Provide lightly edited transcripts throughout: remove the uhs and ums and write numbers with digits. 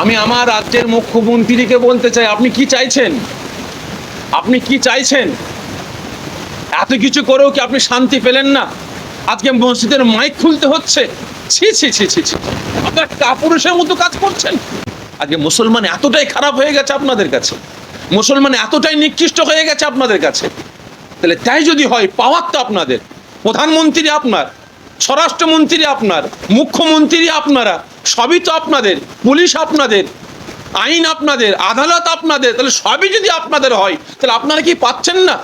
আমি আমার রাজ্যের মুখ্যমন্ত্রীকে বলতে চাই, আপনি কি চাইছেন? আপনি কি চাইছেন? এত কিছু করেও কি আপনি শান্তি পেলেন না? আজকে মসজিদের মাইক খুলতে হচ্ছে। ছি ছি ছি ছি ছি, আপনারা কাপুরুষের মতো কাজ করছেন। আজকে মুসলমান এতটাই খারাপ হয়ে গেছে আপনাদের কাছে, মুসলমান এতটাই নিকৃষ্ট হয়ে গেছে আপনাদের কাছে। তাহলে তাই যদি হয়, পাওয়ার তো আপনাদের, প্রধানমন্ত্রী আপনার, স্বরাষ্ট্রমন্ত্রী আপনার, মুখ্যমন্ত্রী আপনারা, সবই তো আপনাদের, পুলিশ আপনাদের, আইন আপনাদের, আদালত আপনাদের। তাহলে সবই যদি আপনাদের হয়, তাহলে আপনারা কি পাচ্ছেন না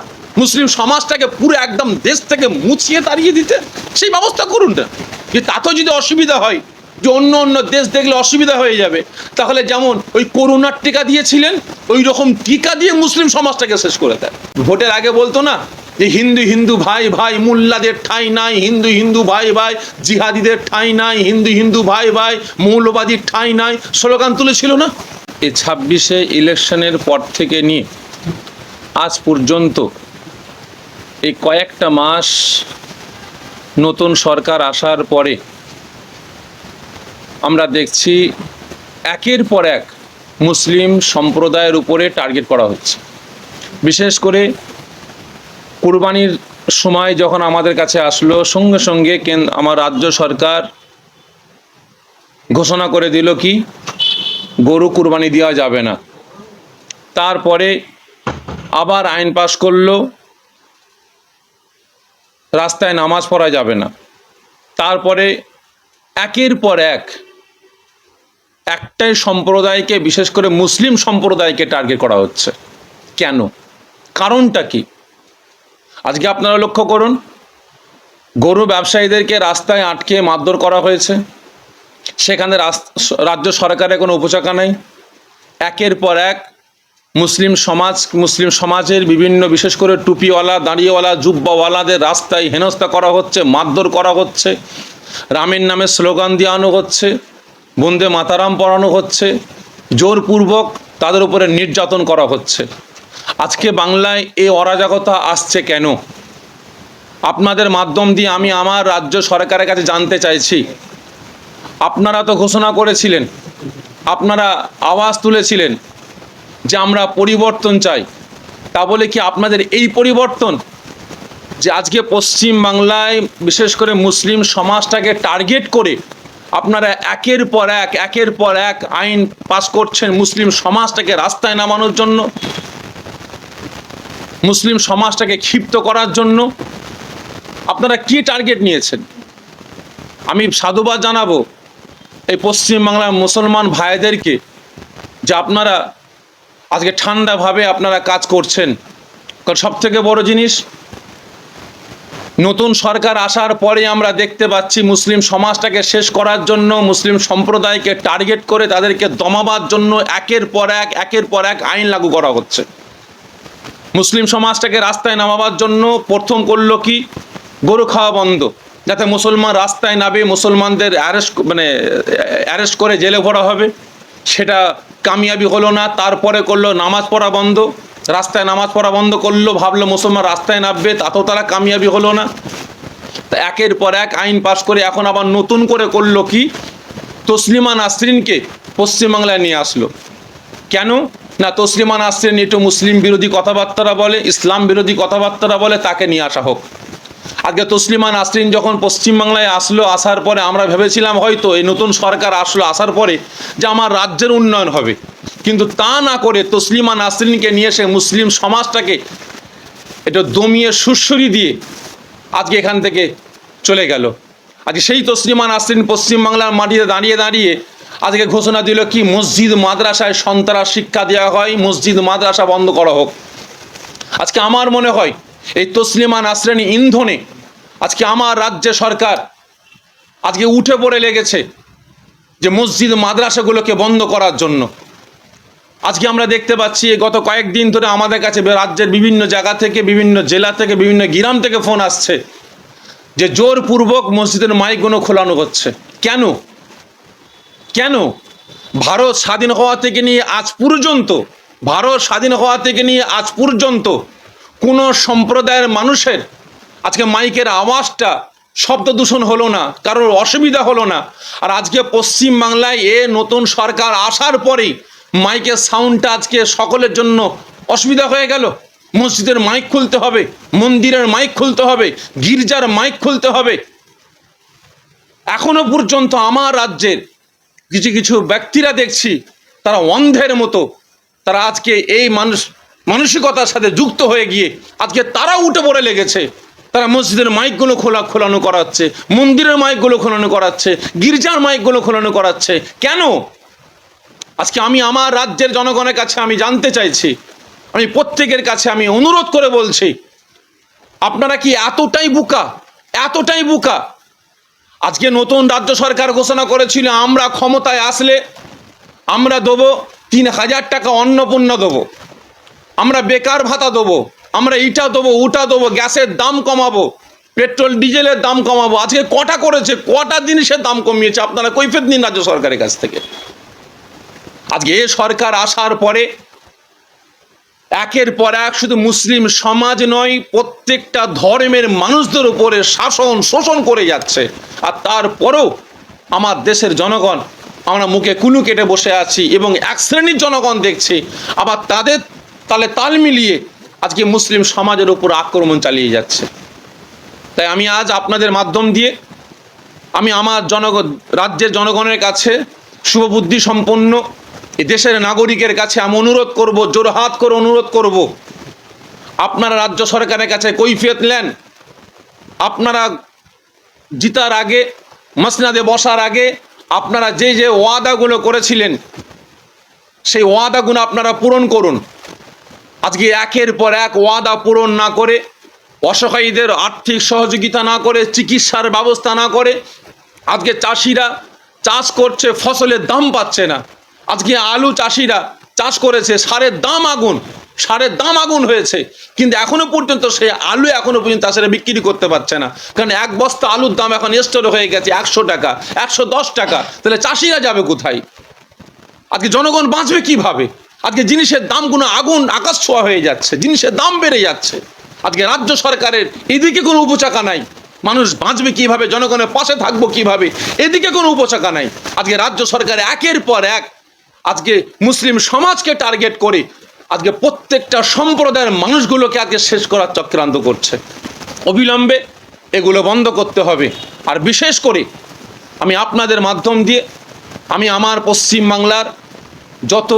মুসলিম সমাজটাকে পুরো একদম দেশ থেকে মুছিয়ে তাড়িয়ে দিতে? সেই ব্যবস্থা করুন না। যে তাতেও যদি অসুবিধা হয়, যে অন্য অন্য দেশ দেখলে অসুবিধা হয়ে যাবে, তাহলে যেমন ওই করোনার টিকা দিয়েছিলেন, ওই রকম টিকা দিয়ে মুসলিম সমাজটাকে শেষ করে দেয়। ভোটের আগে বলতো না যে হিন্দু হিন্দু ভাই ভাই, মোল্লাদের ঠাঁই নাই, হিন্দু হিন্দু ভাই ভাই, জিহাদিদের ঠাঁই নাই, হিন্দু হিন্দু ভাই ভাই, মৌলবাদীর ঠাঁই নাই, স্লোগান তুলেছিল না? এই 26-এ ইলেকশনের পর থেকে নিয়ে আজ পর্যন্ত এই কয়েকটা মাস নতুন সরকার আসার পরে আমরা দেখছি একের পর এক মুসলিম সম্প্রদায়ের উপরে টার্গেট করা হচ্ছে। বিশেষ করে কুরবানির সময় যখন আমাদের কাছে আসলো, সঙ্গে সঙ্গে আমার রাজ্য সরকার ঘোষণা করে দিল কি গরু কুরবানি দেওয়া যাবে না। তারপরে আবার আইন পাশ করলো, রাস্তায় নামাজ পড়া যাবে না। তারপরে একের পর এক একটাই সম্প্রদায়কে, বিশেষ করে মুসলিম সম্প্রদায়কে টার্গেট করা হচ্ছে। কেন? কারণটা কি? আজকে আপনারা লক্ষ্য করুন, গরু ব্যবসায়ীদেরকে রাস্তায় আটকে মারধর করা হয়েছে, সেখানে রাজ্য সরকারের কোনো উপচাকা নেই। একের পর এক মুসলিম সমাজের বিভিন্ন, বিশেষ করে টুপিওয়ালা, দাঁড়িয়েওয়ালা, জুব্বাওয়ালাদের রাস্তায় হেনস্থা করা হচ্ছে, মারধর করা হচ্ছে, রামের নামে স্লোগান দেওয়ানো হচ্ছে, বন্দে মাতারাম পড়ানো হচ্ছে, জোরপূর্বক তাদের উপরে নির্যাতন করা হচ্ছে। আজকে বাংলায় এই অরাজকতা আসছে কেন? আপনাদের মাধ্যম দিয়ে আমি আমার রাজ্য সরকারের কাছে জানতে চাইছি। আপনারা তো ঘোষণা করেছিলেন, আপনারা আওয়াজ তুলেছিলেন যে আমরা পরিবর্তন চাই। তা বলে কি আপনাদের এই পরিবর্তন যে আজকে পশ্চিম বাংলায় বিশেষ করে মুসলিম সমাজটাকে টার্গেট করে আপনারা একের পর এক আইন পাস করছেন মুসলিম সমাজটাকে রাস্তায় নামানোর জন্য, মুসলিম সমাজটাকে ক্ষিপ্ত করার জন্য? আপনারা কি টার্গেট নিয়েছেন? আমি সাধুবাদ জানাবো এই পশ্চিমবাংলার মুসলমান ভাইদেরকে যে আপনারা আজকে ঠান্ডাভাবে আপনারা কাজ করছেন। কারণ সবথেকে বড় জিনিস, নতুন সরকার আসার পরে আমরা দেখতে পাচ্ছি মুসলিম সমাজটাকে শেষ করার জন্য, মুসলিম সম্প্রদায়কে টার্গেট করে তাদেরকে দমাবার জন্য একের পর এক আইন লাগু করা হচ্ছে। মুসলিম সমাজটাকে রাস্তায় নামাবার জন্য প্রথম করলো কি গরু খাওয়া বন্ধ, যাতে মুসলমান রাস্তায় নামে, মুসলমানদের অ্যারেস্ট করে জেলে ভরা হবে। সেটা কামিয়াবি হলো না। তারপরে করলো নামাজ পড়া বন্ধ, রাস্তায় নামাজ পড়া বন্ধ করলো, ভাবলো মুসলমান রাস্তায় নামবে, তাতেও তারা কামিয়াবি হলো না। তা একের পর এক আইন পাশ করে এখন আবার নতুন করে করলো কি তসলিমা নাসরিনকে পশ্চিমবাংলায় নিয়ে আসলো। কেন না, তসলিমা নাসরিন একটু মুসলিম বিরোধী কথাবার্তা বলে, ইসলাম বিরোধী কথাবার্তা বলে, তাকে নিয়ে আসা হোক। আজকে তসলিমা নাসরিন যখন পশ্চিমবাংলায় আসলো, আসার পরে আমরা ভেবেছিলাম হয়তো এই নতুন সরকার আসার পরে যে আমার রাজ্যের উন্নয়ন হবে, কিন্তু তা না করে তসলিমা নাসরিনকে নিয়ে এসে মুসলিম সমাজটাকে এটা দমিয়ে সুরসুরি দিয়ে আজকে এখান থেকে চলে গেল। আজকে সেই তসলিমা নাসরিন পশ্চিমবাংলার মাটিতে দাঁড়িয়ে আজকে ঘোষণা দিল কি মসজিদ মাদ্রাসায় সন্তানরা শিক্ষা দেওয়া হয়, মসজিদ মাদ্রাসা বন্ধ করা হোক। আজকে আমার মনে হয় এই তসলিমা নাসরিন ইন্ধনে আজকে আমার রাজ্য সরকার আজকে উঠে পড়ে লেগেছে যে মসজিদ মাদ্রাসাগুলোকে বন্ধ করার জন্য। আজকে আমরা দেখতে পাচ্ছি গত কয়েকদিন ধরে আমাদের কাছে রাজ্যের বিভিন্ন জায়গা থেকে, বিভিন্ন জেলা থেকে, বিভিন্ন গ্রাম থেকে ফোন আসছে যে জোরপূর্বক মসজিদের মাইকগুলো খোলানো হচ্ছে। কেন? কেন? ভারত স্বাধীন হওয়া থেকে নিয়ে আজ পর্যন্ত কোনো সম্প্রদায়ের মানুষের আজকে মাইকের আওয়াজটা শব্দ দূষণ হলো না, কারোর অসুবিধা হলো না। আর আজকে পশ্চিম বাংলায় নতুন সরকার আসার পরেই মাইকের সাউন্ডটা আজকে সকলের জন্য অসুবিধা হয়ে গেল। মসজিদের মাইক খুলতে হবে, মন্দিরের মাইক খুলতে হবে, গির্জার মাইক খুলতে হবে। এখনো পর্যন্ত আমার রাজ্যের কিছু কিছু ব্যক্তিরা দেখছি তারা অন্ধের মতো, তারা আজকে এই মানসিকতার সাথে যুক্ত হয়ে গিয়ে আজকে তারা উঠে পড়ে লেগেছে। তারা মসজিদের মাইকগুলো খোলানো করাচ্ছে, মন্দিরের মাইকগুলো খোলানো করাচ্ছে, গির্জার মাইকগুলো খোলানো করাচ্ছে। কেন? আজকে আমি আমার রাজ্যের জনগণের কাছে আমি জানতে চাইছি, আমি প্রত্যেকের কাছে আমি অনুরোধ করে বলছি, আপনারা কি এতটাই বোকা, এতটাই বোকা? আজকে নতুন রাজ্য সরকার ঘোষণা করেছিল আমরা ক্ষমতায় আসলে আমরা দেবো 3,000 টাকা অন্নপূর্ণ দেবো, আমরা বেকার ভাতা দেবো, আমরা ইটা দেবো, ওটা দেবো, গ্যাসের দাম কমাবো, পেট্রোল ডিজেলের দাম কমাবো। আজকে কটা করেছে? কটা জিনিসের দাম কমিয়েছে? আপনারা কৈফিয়ত নিন রাজ্য সরকারের কাছ থেকে। আজকে এই সরকার আসার পরে একের পর এক শুধু মুসলিম সমাজ নয়, প্রত্যেকটা ধর্মের মানুষদের উপরে শাসন শোষণ করে যাচ্ছে। আর তারপরেও আমার দেশের জনগণ আমরা মুখে কুলু কেটে বসে আছি, এবং এক শ্রেণীর জনগণ দেখছি আবার তাদের তালে তাল মিলিয়ে আজকে মুসলিম সমাজের উপর আক্রমণ চালিয়ে যাচ্ছে। তাই আমি আজ আপনাদের মাধ্যম দিয়ে আমি আমার রাজ্যের জনগণের কাছে, শুভবুদ্ধি সম্পন্ন এই দেশের নাগরিকের কাছে আমি অনুরোধ করব, জোরহাত করে অনুরোধ করব, আপনারা রাজ্য সরকারের কাছে কৈফিয়ত নেন। আপনারা জিতার আগে, মসনাদে বসার আগে আপনারা যে যে ওয়াদাগুলো করেছিলেন সেই ওয়াদাগুলো আপনারা পূরণ করুন। আজকে একের পর এক ওয়াদা পূরণ না করে, অসহায়ীদের আর্থিক সহযোগিতা না করে, চিকিৎসার ব্যবস্থা না করে, আজকে চাষিরা চাষ করছে, ফসলের দাম পাচ্ছে না। আজকে আলু চাষিরা চাষ করেছে, সারের দাম আগুন হয়েছে, কিন্তু এখনো পর্যন্ত সেই আলু এখনো পর্যন্ত চাষিরা বিক্রি করতে পারছে না। কারণ এক বস্তা আলুর দাম এখন স্টোর হয়ে গেছে 100 টাকা, 110 টাকা। তাহলে চাষিরা যাবে কোথায়? আজকে জনগণ বাঁচবে কিভাবে? আজকে জিনিসের দামগুলো আগুন আকাশ ছোঁয়া হয়ে যাচ্ছে, জিনিসের দাম বেড়ে যাচ্ছে। আজকে রাজ্য সরকারের এদিকে কোনো উপচাকা নাই, মানুষ বাঁচবে কিভাবে, জনগণের পাশে থাকবো কিভাবে, এদিকে কোনো উপচাকা নাই। আজকে রাজ্য সরকার একের পর এক আজকে মুসলিম সমাজকে টার্গেট করে আজকে প্রত্যেকটা সম্প্রদায়ের মানুষগুলোকে আজকে শেষ করার চক্রান্ত করছে। অবিলম্বে এগুলো বন্ধ করতে হবে। আর বিশেষ করে আমি আপনাদের মাধ্যম দিয়ে আমি আমার পশ্চিম বাংলার যত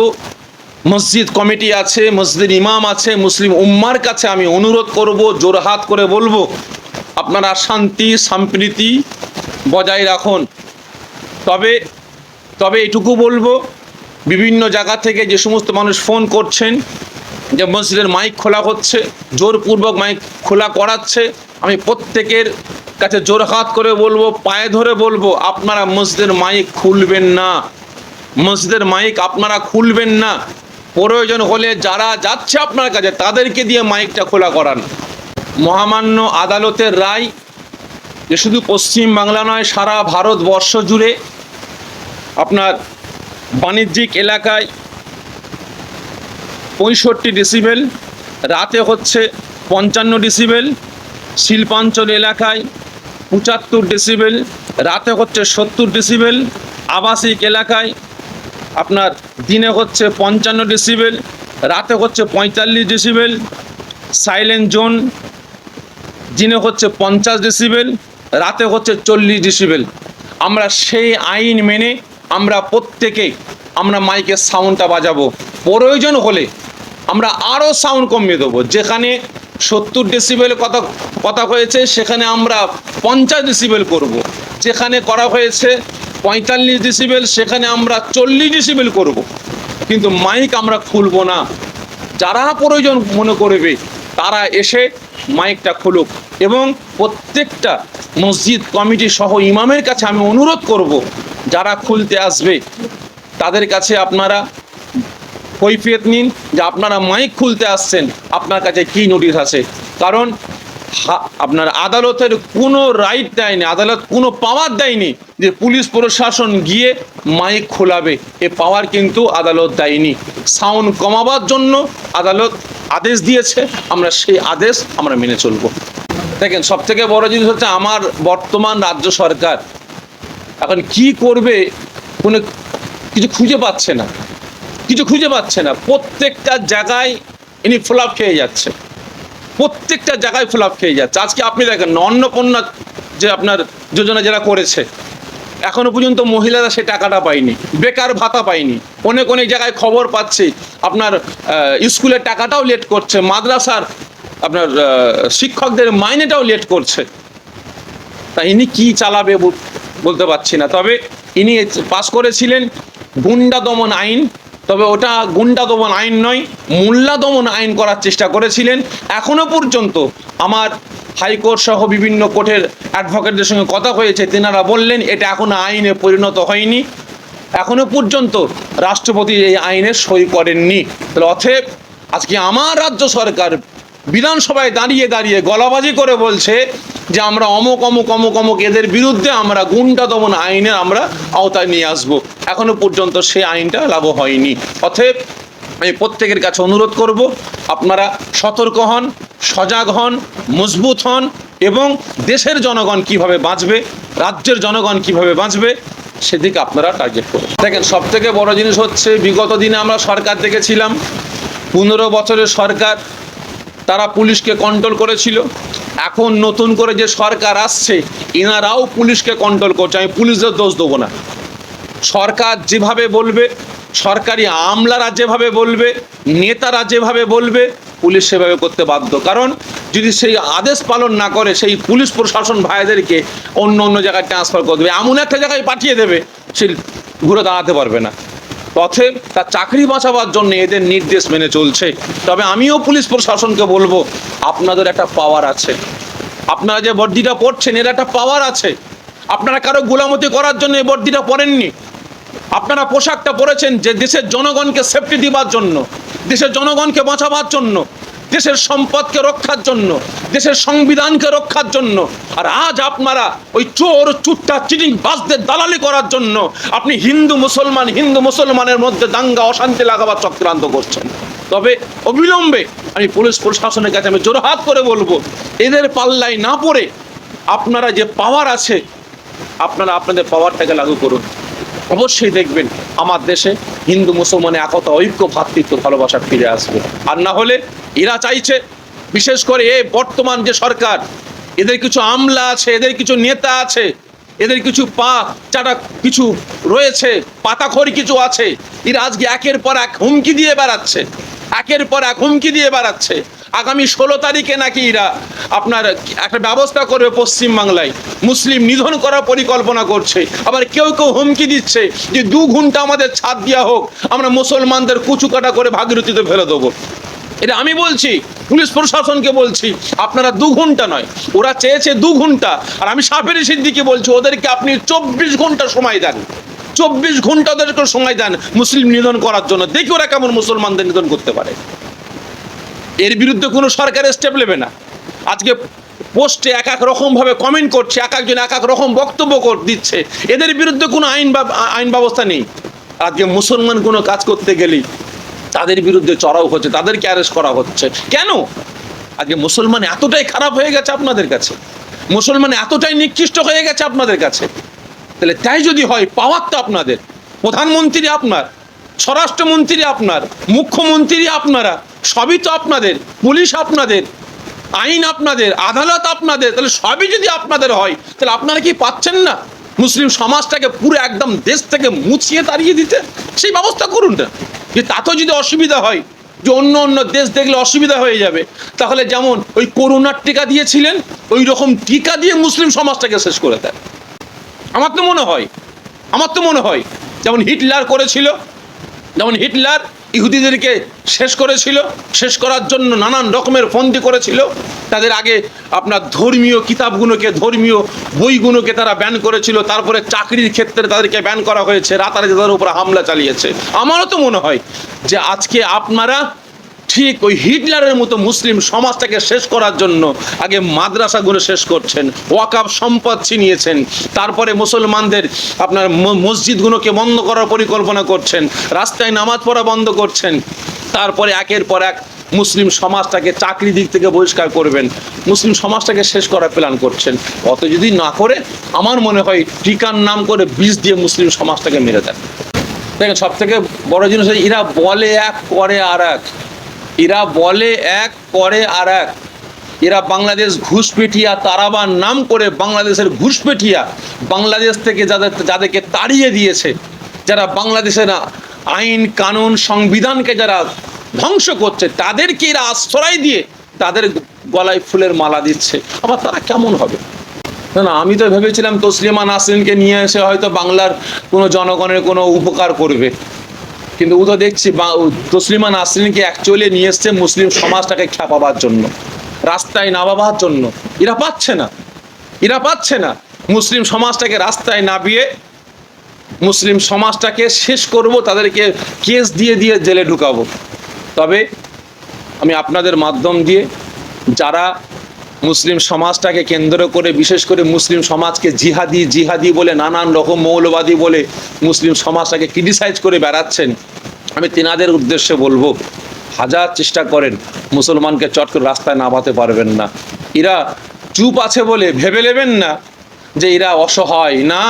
মসজিদ কমিটি আছে, মসজিদের ইমাম আছে, মুসলিম উম্মার কাছে আমি অনুরোধ করব, জোরহাত করে বলবো, আপনারা শান্তি সম্প্রীতি বজায় রাখুন। তবে এটুকু বলবো, বিভিন্ন জায়গা থেকে যে সমস্ত মানুষ ফোন করছেন যে মসজিদের মাইক খোলা হচ্ছে, জোরপূর্বক মাইক খোলা করাচ্ছে, আমি প্রত্যেকের কাছে জোরহাত করে বলবো, পায়ে ধরে বলবো, আপনারা মসজিদের মাইক খুলবেন না, মসজিদের মাইক আপনারা খুলবেন না। প্রয়োজন হলে যারা যাচ্ছে আপনার কাছে তাদেরকে দিয়ে মাইকটা খোলা করান। মহামান্য আদালতের রায় যে শুধু পশ্চিম বাংলা নয়, সারা ভারতবর্ষ জুড়ে আপনার বাণিজ্যিক এলাকায় 65 ডেসিবেল, রাতে হচ্ছে 55 ডেসিবেল, শিল্পাঞ্চল এলাকায় 75 ডেসিবেল, রাতে হচ্ছে 70 ডেসিবেল, আবাসিক এলাকায় আপনার দিনে হচ্ছে 55 ডেসিবেল, রাতে হচ্ছে 45 ডেসিবেল, সাইলেন্ট জোন দিনে হচ্ছে 50 ডেসিবেল, রাতে হচ্ছে 40 ডেসিবেল। আমরা সেই আইন মেনে আমরা প্রত্যেকে আমরা মাইকের সাউন্ডটা বাজাবো। প্রয়োজন হলে আমরা আরও সাউন্ড কমিয়ে দেবো। যেখানে 70 ডেসিবেল কথা হয়েছে সেখানে আমরা 50 ডেসিবেল করব। যেখানে করা হয়েছে 45 ডেসিবেল সেখানে আমরা 40 ডেসিবেল করব। কিন্তু মাইক আমরা খুলব না। যারা প্রয়োজন মনে করবে তারা এসে মাইকটা খুলুক। এবং প্রত্যেকটা মসজিদ কমিটি সহ ইমামের কাছে আমি অনুরোধ করব, যারা খুলতে আসবে তাদের কাছে আপনারা কৈফিয়ত নিন যে আপনারা মাইক খুলতে আসছেন, আপনার কাছে কি নোটিশ আছে। কারণ আপনার আদালতের কোনো রাইট দেয়নি, আদালত কোনো পাওয়ার দেয়নি যে পুলিশ প্রশাসন গিয়ে মাইক খোলাবে। এ পাওয়ার কিন্তু আদালত দেয়নি। সাউন্ড কমাবার জন্য আদালত আদেশ দিয়েছে, আমরা সেই আদেশ আমরা মেনে চলব। দেখেন, সব থেকে বড় জিনিস হচ্ছে আমার বর্তমান রাজ্য সরকার এখন কি করবে কোনো কিছু খুঁজে পাচ্ছে না, কিছু খুঁজে পাচ্ছে না। প্রত্যেকটা জায়গায় ইনি ফ্লপ খেয়ে যাচ্ছে, প্রত্যেকটা জায়গায় ফ্লপ খেয়ে যাচ্ছে। আজকে আপনি দেখেন অন্নপূর্ণা যে আপনার যোজনা যারা করেছে, এখনো পর্যন্ত মহিলারা সে টাকাটা পায়নি, বেকার ভাতা পায়নি। অনেক অনেক জায়গায় খবর পাচ্ছি আপনার স্কুলের টাকাটাও লেট করছে, মাদ্রাসার আপনার শিক্ষকদের মাইনেটাও লেট করছে। তা ইনি কি চালাবে বলতে পারছি না। তবে ইনি পাস করেছিলেন গুন্ডা দমন আইন, তবে ওটা গুন্ডা দমন আইন নয়, মোল্লা দমন আইন করার চেষ্টা করেছিলেন। এখনো পর্যন্ত আমার হাইকোর্ট সহ বিভিন্ন কোর্টের অ্যাডভোকেটদের সঙ্গে কথা হয়েছে, তেনারা বললেন এটা এখনো আইনে পরিণত হয়নি, এখনো পর্যন্ত রাষ্ট্রপতি এই আইনে সই করেননি। তাহলে অতএব আজকে আমার রাজ্য সরকার বিধানসভায় দাঁড়িয়ে দাঁড়িয়ে গলাবাজি করে বলছে যে আমরা অমুক অমুক অমুক অমুক এদের বিরুদ্ধে আমরা গুন্ডা দমন আইনের আমরা আওতায় নিয়ে আসবো, এখনো পর্যন্ত সেই আইনটা লাগু হয়নি। অতএব আমি প্রত্যেকের কাছে অনুরোধ করব, আপনারা সতর্ক হন, সজাগ হন, মজবুত হন এবং দেশের জনগণ কিভাবে বাঁচবে, রাজ্যের জনগণ কিভাবে বাঁচবে সেদিকে আপনারা টার্গেট করুন। দেখেন, সব থেকে বড় জিনিস হচ্ছে বিগত দিনে আমরা সরকার দেখেছিলাম 15 বছরের সরকার, তারা পুলিশকে কন্ট্রোল করেছিল। এখন নতুন করে যে সরকার আসছে এনারাও পুলিশকে কন্ট্রোল করছে। আমি পুলিশদের দোষ দেবো না, সরকার যেভাবে বলবে, সরকারি আমলারা যেভাবে বলবে, নেতারা যেভাবে বলবে পুলিশ সেভাবে করতে বাধ্য। কারণ যদি সেই আদেশ পালন না করে সেই পুলিশ প্রশাসন ভাইদেরকে অন্য অন্য জায়গায় ট্রান্সফার করে দেবে, এমন একটা জায়গায় পাঠিয়ে দেবে সে ঘুরে দাঁড়াতে পারবে না। অতএব তার চাকরি বাঁচাবার জন্য এদের নির্দেশ মেনে চলছে। তবে আমিও পুলিশ প্রশাসনকে বলবো, আপনাদের একটা পাওয়ার আছে, আপনারা যে বর্দিটা পড়ছেন এর একটা পাওয়ার আছে। আপনারা কারো গোলামতি করার জন্য এই বর্দিটা পড়েননি, আপনারা পোশাকটা পরেছেন যে দেশের জনগণকে সেফটি দিবার জন্য, দেশের জনগণকে বাঁচাবার জন্য, দেশের সম্পদকে রক্ষার জন্য, দেশের সংবিধানকে রক্ষার জন্য। আর আজ আপনারা ওই চোর চুট্টা চিটিং বাসদের দালালি করার জন্য আপনি হিন্দু মুসলমানের মধ্যে দাঙ্গা অশান্তি লাগাবার চক্রান্ত করছেন। তবে অবিলম্বে আমি পুলিশ প্রশাসনের কাছে আমি জোরহাত করে বলবো, এদের পাল্লায় না পড়ে আপনারা যে পাওয়ার আছে আপনারা আপনাদের পাওয়ারটাকে লাগু করুন। অবশ্যই দেখবেন আমার দেশে হিন্দু মুসলমানের একতা, ঐক্য, ভ্রাতৃত্ব, ভালোবাসা ফিরে আসবে। আর না হলে এরা চাইছে, বিশেষ করে এই বর্তমান যে সরকার, এদের কিছু আমলা আছে, এদের কিছু নেতা আছে, এদের কিছু কিছু রয়েছে, পাতাখোর কিছু আছে, এরা আজকে একের পর এক হুমকি দিয়ে বেড়াচ্ছে, একের পর এক হুমকি দিয়ে বেড়াচ্ছে। আগামী 16 তারিখে নাকি এরা আপনার একটা ব্যবস্থা করবে পশ্চিমবাংলায়, মুসলিম নিধন করার পরিকল্পনা করছে। আবার কেউ কেউ হুমকি দিচ্ছে যে 2 ঘন্টা আমাদের ছাদ দেওয়া হোক, আমরা মুসলমানদের কুচুকাটা করে ভাগীরথীতে ফেলে দেবো। এটা আমি বলছি, পুলিশ প্রশাসনকে বলছি, আপনারা 2 ঘন্টা নয়, ওরা চেয়েছে 2 ঘন্টা, আর আমি সাফেরি সিদ্দিকি বলছি ওদেরকে আপনি 24 ঘন্টা সময় দেন, 24 ঘন্টা ওদেরকে সময় দেন মুসলিম নিধন করার জন্য, দেখি ওরা কেমন মুসলমানদের নিধন করতে পারে। এর বিরুদ্ধে কোনো সরকার স্টেপ নেবে না। আজকে পোস্টে এক এক রকমভাবে কমেন্ট করছে, এক একজন এক এক রকম বক্তব্য দিচ্ছে, এদের বিরুদ্ধে কোনো আইন ব্যবস্থা নেই। আজকে মুসলমান কোনো কাজ করতে গেলেই তাদের বিরুদ্ধে চড়াও হচ্ছে, তাদেরকে অ্যারেস্ট করা হচ্ছে। কেন? আজকে মুসলমান এতটাই খারাপ হয়ে গেছে আপনাদের কাছে, মুসলমান এতটাই নিকৃষ্ট হয়ে গেছে আপনাদের কাছে। তাহলে তাই যদি হয়, পাওয়ার তো আপনাদের, প্রধানমন্ত্রী আপনার, স্বরাষ্ট্রমন্ত্রী আপনার, মুখ্যমন্ত্রী আপনারা, সবই তো আপনাদের, পুলিশ আপনাদের, আইন আপনাদের, আদালত আপনাদের। তাহলে সবই যদি আপনাদের হয় তাহলে আপনারা কি পাচ্ছেন না মুসলিম সমাজটাকে পুরো একদম দেশ থেকে মুছিয়ে তাড়িয়ে দিতে? সেই ব্যবস্থা করুন না। যে তাতেও যদি অসুবিধা হয়, যে অন্য অন্য দেশ দেখলে অসুবিধা হয়ে যাবে, তাহলে যেমন ওই করোনার টিকা দিয়েছিলেন ওই রকম টিকা দিয়ে মুসলিম সমাজটাকে শেষ করে দেয়। আমার তো মনে হয় যেমন হিটলার করেছিল, যেমন হিটলার ইহুদিদেরকে শেষ করেছিল, শেষ করার জন্য নানান রকমের ফন্দি করেছিল। তাদের আগে আপনার ধর্মীয় কিতাবগুলোকে, ধর্মীয় বইগুলোকে তারা ব্যান করেছিল, তারপরে চাকরির ক্ষেত্রে তাদেরকে ব্যান করা হয়েছে, রাতারাতি তাদের উপর হামলা চালিয়েছে। আমারও তো মনে হয় যে আজকে আপনারা ঠিক ওই হিটলারের মতো মুসলিম সমাজটাকে শেষ করার জন্য আগে মাদ্রাসাগুলো শেষ করছেন, ওয়াকাফ সম্পদ ছিনিয়েছেন, তারপরে মুসলমানদের আপনার মসজিদগুলোকে বন্ধ করার পরিকল্পনা করছেন, রাস্তায় নামাজ পড়া বন্ধ করছেন, তারপরে একের পর এক মুসলিম সমাজটাকে চাকরি দিক থেকে বহিষ্কার করবেন, মুসলিম সমাজটাকে শেষ করার প্ল্যান করছেন। অত যদি না করে আমার মনে হয় টিকার নাম করে বিষ দিয়ে মুসলিম সমাজটাকে মেরে দেন। দেখেন, সব থেকে বড় জিনিস এরা বলে এক করে আর এক, এরা বলে এক করে আর এক। এরা বাংলাদেশ ঘুষপেটিয়া তারাবার নাম করে বাংলাদেশের ঘুষপেটিয়া, বাংলাদেশ থেকে যাদেরকে তাড়িয়ে দিয়েছে, যারা বাংলাদেশের আইন কানুন সংবিধানকে যারা ধ্বংস করছে, তাদেরকে এরা আশ্রয় দিয়ে তাদের গলায় ফুলের মালা দিচ্ছে। আবার তারা কেমন হবে? না, আমি তো ভেবেছিলাম তসলিমা নাসরিনকে নিয়ে এসে হয়তো বাংলার কোনো জনগণের কোনো উপকার করবে, কিন্তু ও তো দেখছি তসলিমা নাসরিনকে অ্যাকচুয়ালি নিয়ে এসছে মুসলিম সমাজটাকে খেপাবার জন্য, রাস্তায় নামাবার জন্য। এরা পাচ্ছে না মুসলিম সমাজটাকে রাস্তায় নামিয়ে মুসলিম সমাজটাকে শেষ করব, তাদেরকে কেস দিয়ে দিয়ে জেলে ঢুকাবো। তবে আমি আপনাদের মাধ্যম দিয়ে যারা মুসলিম সমাজটাকে কেন্দ্র করে, বিশেষ করে মুসলিম সমাজকে জিহাদি বলে, নানান রকম মৌলবাদী বলে মুসলিম সমাজটাকে ক্রিটিসাইজ করে বেড়াচ্ছেন, আমি তেনাদের উদ্দেশ্যে বলবো, হাজার চেষ্টা করেন মুসলমানকে চট করে রাস্তায় নামাতে পারবেন না। এরা চুপ আছে বলে ভেবে নেবেন না যে এরা অসহায়, না,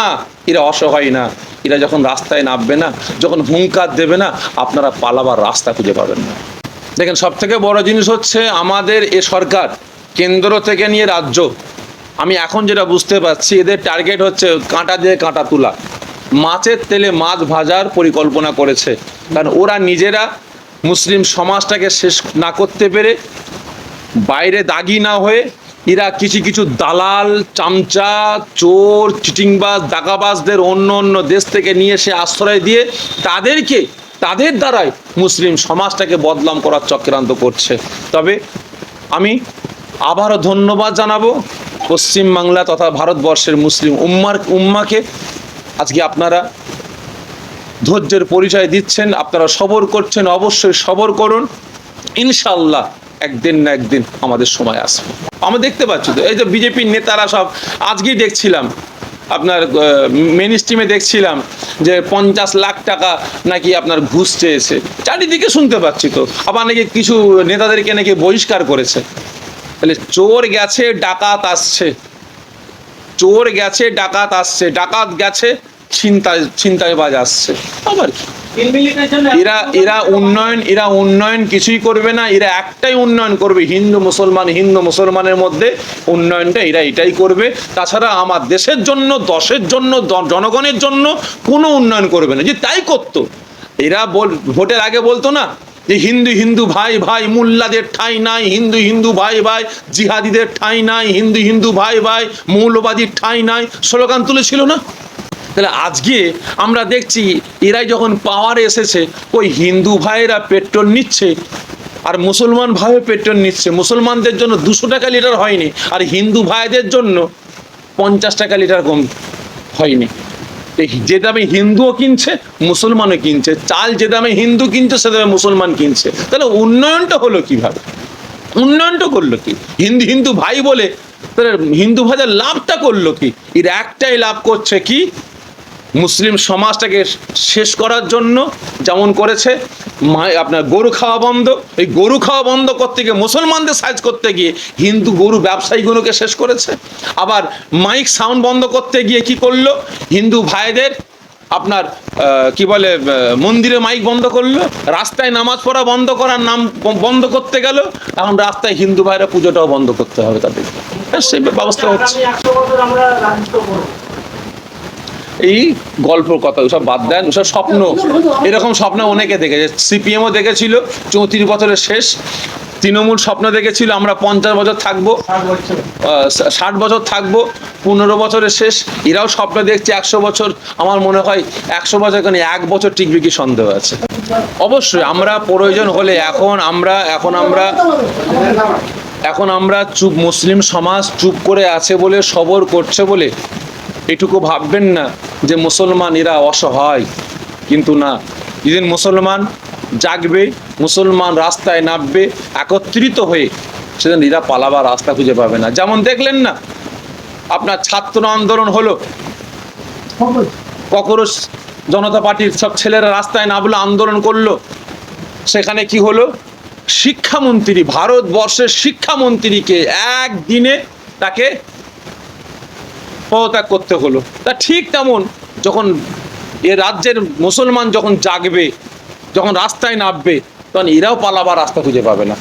এরা অসহায় না। এরা যখন রাস্তায় নামবে না, যখন হুঙ্কার দেবে না, আপনারা পালাবার রাস্তা খুঁজে পাবেন না। দেখেন, সব থেকে বড় জিনিস হচ্ছে আমাদের এ সরকার, কেন্দ্র থেকে নিয়ে রাজ্য, আমি এখন যেটা বুঝতে পারছি, এদের টার্গেট হচ্ছে কাঁটা দিয়ে কাঁটা তোলা, মাছের তেলে মাছ ভাজার পরিকল্পনা করেছে। কারণ ওরা নিজেরা মুসলিম সমাজটাকে শেষ না করতে পেরে, বাইরে দাগি না হয়ে, এরা কিছু দালাল, চামচা, চোর, চিটিংবাজ, দাগাবাজদের অন্য দেশ থেকে নিয়ে এসে আশ্রয় দিয়ে তাদের দ্বারাই মুসলিম সমাজটাকে বদনাম করার চক্রান্ত করছে। তবে আমি আবারও ধন্যবাদ জানাবো পশ্চিমবাংলা তথা ভারতবর্ষের মুসলিম উম্মাকে। আজকে আপনারা ধৈর্যের পরিচয় দিচ্ছেন, আপনারা সবর করছেন, অবশ্যই সবর করুন, ইনশাল্লাহ একদিন না একদিন আমাদের সময় আসবে। আমরা দেখতে পাচ্ছি তো, এই যে বিজেপির নেতারা সব, আজকেই দেখছিলাম আপনার মেন স্ট্রিমে দেখছিলাম যে 50 লাখ টাকা নাকি আপনার ঘুষ চেয়েছে, চারিদিকে শুনতে পাচ্ছি তো। আবার নাকি কিছু নেতাদেরকে নাকি বহিষ্কার করেছে। তাহলে চোর গেছে, ডাকাত আসছে, চোর গেছে, ডাকাত আসছে, ডাকাত গেছে, ছিনতাইবাজ আসছে। আবার কি এরা উন্নয়ন কিছুই করবে না। এরা একটাই উন্নয়ন করবে, হিন্দু মুসলমানের মধ্যে উন্নয়নটা এরা এটাই করবে। তাছাড়া আমার দেশের জন্য, দশের জন্য, জনগণের জন্য কোনো উন্নয়ন করবে না। যে তাই করতো, এরা ভোটের আগে বলতো না যে হিন্দু ভাই ভাই, মোল্লাদের ঠাঁই নাই, হিন্দু ভাই ভাই, জিহাদিদের ঠাঁই নাই, হিন্দু ভাই ভাই, মৌলবাদীর ঠাঁই নাই, স্লোগান তুলেছিল না? তাহলে আজকে আমরা দেখছি এরাই যখন পাওয়ারে এসেছে, ওই হিন্দু ভাইয়েরা পেট্রোল নিচ্ছে আর মুসলমান ভাইও পেট্রোল নিচ্ছে। মুসলমানদের জন্য 200 টাকা লিটার হয়নি, আর হিন্দু ভাইদের জন্য 50 টাকা লিটার কম হয়নি। যে দামে হিন্দুও কিনছে, মুসলমানও কিনছে। চাল যে দামে হিন্দু কিনছে, সে দামে মুসলমান কিনছে। তাহলে উন্নয়নটা হলো কিভাবে? উন্নয়নটা করলো কি? হিন্দু ভাই বলে তাহলে হিন্দু ভাইদের লাভটা করলো কি? এর একটাই লাভ করছে কি, মুসলিম সমাজটাকে শেষ করার জন্য। যেমন করেছে আপনার গরু খাওয়া বন্ধ, এই গরু খাওয়া বন্ধ করতে গিয়ে, মুসলমানদের সাইজ করতে গিয়ে হিন্দু গরু ব্যবসায়ীগুলোকে শেষ করেছে। আবার মাইক সাউন্ড বন্ধ করতে গিয়ে কি করলো, হিন্দু ভাইদের আপনার কি বলে মন্দিরে মাইক বন্ধ করলো, রাস্তায় নামাজ পড়া বন্ধ করার নাম বন্ধ করতে গেল। এখন রাস্তায় হিন্দু ভাইরা পুজোটাও বন্ধ করতে হবে তাদের, সেই ব্যবস্থা হচ্ছে। এই গল্পর কথা ওসব বাদ দেন, ওসব স্বপ্ন, এরকম স্বপ্ন অনেকে দেখেছে। সিপিএমও দেখেছিল 34 বছরের শেষ, তৃণমূল স্বপ্ন দেখেছিল আমরা 50 বছর থাকবো, 60 বছর থাকবো, 15 বছরের শেষ। এরাও স্বপ্ন দেখছে 100 বছর। আমার মনে হয় 100 বছর কেন, 1 বছর টিকবে কি সন্দেহ আছে। অবশ্যই আমরা প্রয়োজন হলে এখন আমরা চুপ, মুসলিম সমাজ চুপ করে আছে বলে, সবর করছে বলে এটুকু ভাববেন না যে মুসলমান এরা অসহায়। কিন্তু না, যেদিন মুসলমান জাগবে, মুসলমান রাস্তায় নামবে একত্রিত হয়ে, সেদিন এরা পালাবার রাস্তা খুঁজে পাবে না। যেমন দেখলেন না আপনার ছাত্র আন্দোলন হলো, ককরোচ জনতা পার্টির সব ছেলেরা রাস্তায় নামলো, আন্দোলন করলো, সেখানে কি হলো, শিক্ষামন্ত্রী, ভারতবর্ষের শিক্ষামন্ত্রীকে একদিনে তাকে পদত্যাগ করতে হলো। তা ঠিক তেমন যখন এ রাজ্যের মুসলমান যখন জাগবে, যখন রাস্তায় নামবে, তখন এরাও পালাবার রাস্তা খুঁজে পাবে না।